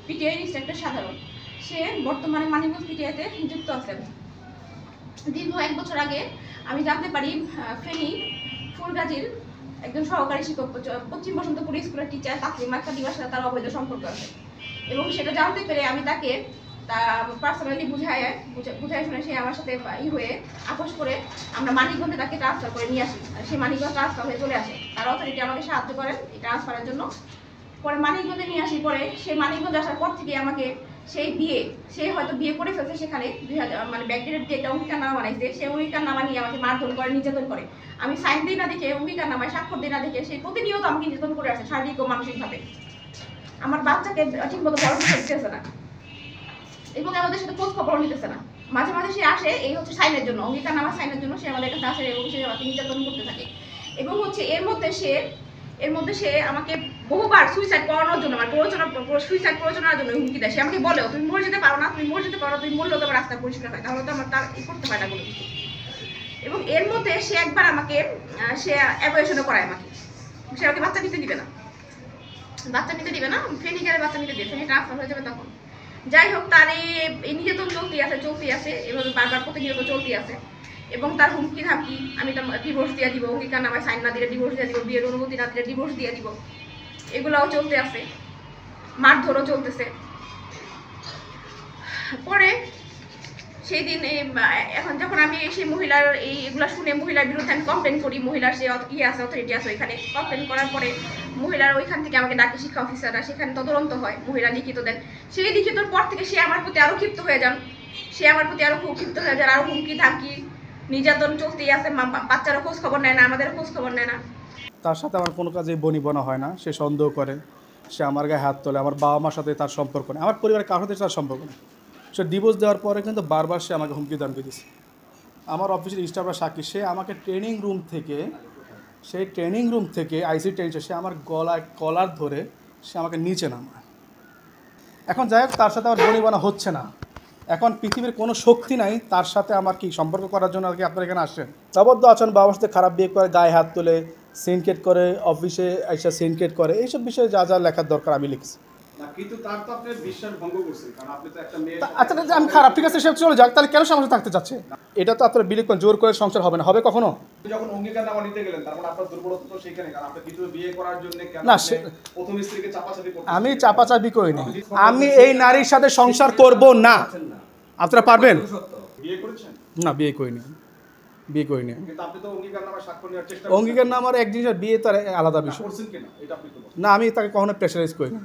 PTI instructor সাধারণ। সে বর্তমানে মানিকগঞ্জ পিটিআইতে যুক্ত আছেন। দীর্ঘ 1 বছর আগে আমি জানতে পারি ফেনী ফুলগাজীর একজন সহকারী শিক্ষক পশ্চিম বসন্তপুর স্কুলের টিচার তাসলিমা খাদিমার সাথে তার অবৈধ সম্পর্ক আছে, এবং সেটা জানতে পেরে আমি তাকে পার্সোনালি বুঝায় শুনে সে আমার সাথে হয়ে আপোষ করে আমরা মানিকগঞ্জে তাকে ট্রান্সফার করে নিয়ে আসি। সে মানিকগঞ্জ ট্রান্সফার হয়ে চলে আসে, তার অথরিটি আমাকে সাহায্য করেন এই ট্রান্সফারের জন্য। পরে মানিকগঞ্জে নিয়ে আসি, পরে সে মানিকগঞ্জ আসার পর থেকে আমাকে সে হয়তো বিয়ে করে ফেলছে সেখানে 2000 মানে ব্যাকডেটেড যে একটা অঙ্গীকারনামা বানাইছে, সেই অঙ্গীকারনামা নিয়ে আমাকে মারধর করে, নির্যাতন করে। আমি সাইন দিই না দেখে, অঙ্গীকারনামায় স্বাক্ষর দিই না দেখে সে প্রতিনিয়ত আমাকে নির্যাতন করে আসে শারীরিক ও মানসিকভাবে। আমার বাচ্চাকে ঠিকমতো বড় করতে দিতেছে না এবং আমাদের সাথে খোঁজ খবর নিতেছে না। মাঝে মাঝে সে আসে এই হচ্ছে সাইনের জন্য, অঙ্গীকারনামা সাইনের জন্য সে আমাদের কাছে আসে এবং সে আমাকে নির্যাতন করতে থাকে। এবং হচ্ছে এর মধ্যে সে আমাকে বহুবার সুইসাইড করানোর জন্য, মানে সুইসাইড প্ররোচনার জন্য হুমকি দেয়। সে আমাকে বলেও তুমি মরে যেতে পারো না, তুমি মরলেও তোমার রাস্তা পরিষ্কার হয়, তাহলে তো আমার তার করতে হয় না কোনো কিছু। এবং এর মধ্যে সে একবার আমাকে সে অ্যাবর্শনও করায় আমাকে, সে আমাকে বাচ্চা নিতে দিবে না, ফেনী গেলে বাচ্চা নিতে দিবে, ফেনী ট্রান্সফার হয়ে যাবে তখন। যাই হোক, তার এই নির্যাতন চলতেই আছে এবং বারবার প্রতিনিয়ত চলতেই আছে। এবং তার হুমকি ধামকি, আমি তার ডিভোর্স দিয়ে দিব, অঙ্গীকারনামায় সাইন না দিলে ডিভোর্স দিয়ে দিব, বিয়ের অনুমতি না দিলে ডিভোর্স দিয়ে দিব, এগুলাও চলতে আছে, মারধরও চলতেছে। পরে সেই দিন এখন যখন আমি সেই মহিলার এগুলো শুনে মহিলার বিরুদ্ধে আমি কমপ্লেন করি, মহিলার যে আছে অথরিটি আছে ওইখানে কমপ্লেন করার পরে মহিলার ওইখান থেকে আমাকে ডাকে শিক্ষা অফিসাররা, সেখানে তদন্ত হয়, মহিলা লিখিত দেন। সেই লিখিতর পর থেকে সে আমার প্রতি আরও ক্ষিপ্ত হয়ে যান, আরও হুমকি ধামকি নির্যাতন চলতেই আছে। বাচ্চারও খোঁজ খবর নেয় না, আমাদেরও খোঁজ খবর নেয় না। তার সাথে আমার কোনো কাজে বনিবনা হয় না, সে সন্দেহ করে, সে আমার গায়ে হাত তোলে, আমার বাবা মার সাথে তার সম্পর্ক নেই, আমার পরিবারের কারোর সাথে তার সম্পর্ক নেই। সে ডিভোর্স দেওয়ার পরে কিন্তু বারবার সে আমাকে হুমকি দামকি দিচ্ছে। আমার অফিসের স্টাফরা সাক্ষী, সে আমাকে ট্রেনিং রুম থেকে আইসি ট্রেনিং সে আমার কলার ধরে সে আমাকে নিচে নামায়। এখন যাই হোক, তার সাথে আমার বনিবনা হচ্ছে না। এখন পৃথিবীর কোনো শক্তি নাই তার সাথে আমার কি সম্পর্ক করার জন্য আর কি আপনারা এখানে আসছেন। অবদ্ধ আচরণ, বাবার সাথে খারাপ বিয়ে করে, গায়ে হাত তোলে, সিনকেট করে, অফিসে এসে সিনকেট করে, এইসব বিষয়ে যা লেখার দরকার আমি লিখছি। কিন্তু তার তো আপনি বিশ্বাস ভঙ্গ করছেন, কারণ আপনি তো একটা মেয়ে। আচ্ছা, আমি খারাপ, ঠিক আছে, সে চলে যাক, তাহলে কেন সমাজে থাকতে চাচ্ছে? এটা তো আপনারা বিলিভ করেন, জোর করে সংসার হবে না, হবে কখনো? যখন অঙ্গীকারনামা নিতে গেলেন, তারপর আপনার দুর্বলতা তো সেখানে, কারণ আপনি কিছু বিয়ে করার জন্য কেন না, প্রথম স্ত্রীকে চাপাচাপি করতেন? আমি চাপাচাপি করিনি, আমি এই নারীর সাথে সংসার করব না। আপনারা পারবেন? বিয়ে করেছেন? না, বিয়ে করিনি। কিন্তু আপনি তো অঙ্গীকারনামা স্বাক্ষর নেওয়ার চেষ্টা অঙ্গীকারনামার এক জিনিস, বিয়ে তার আলাদা বিষয়। করছেন কিনা এটা আপনি তো না, আমি তাকে কখনো প্রেশারাইজ করিনি।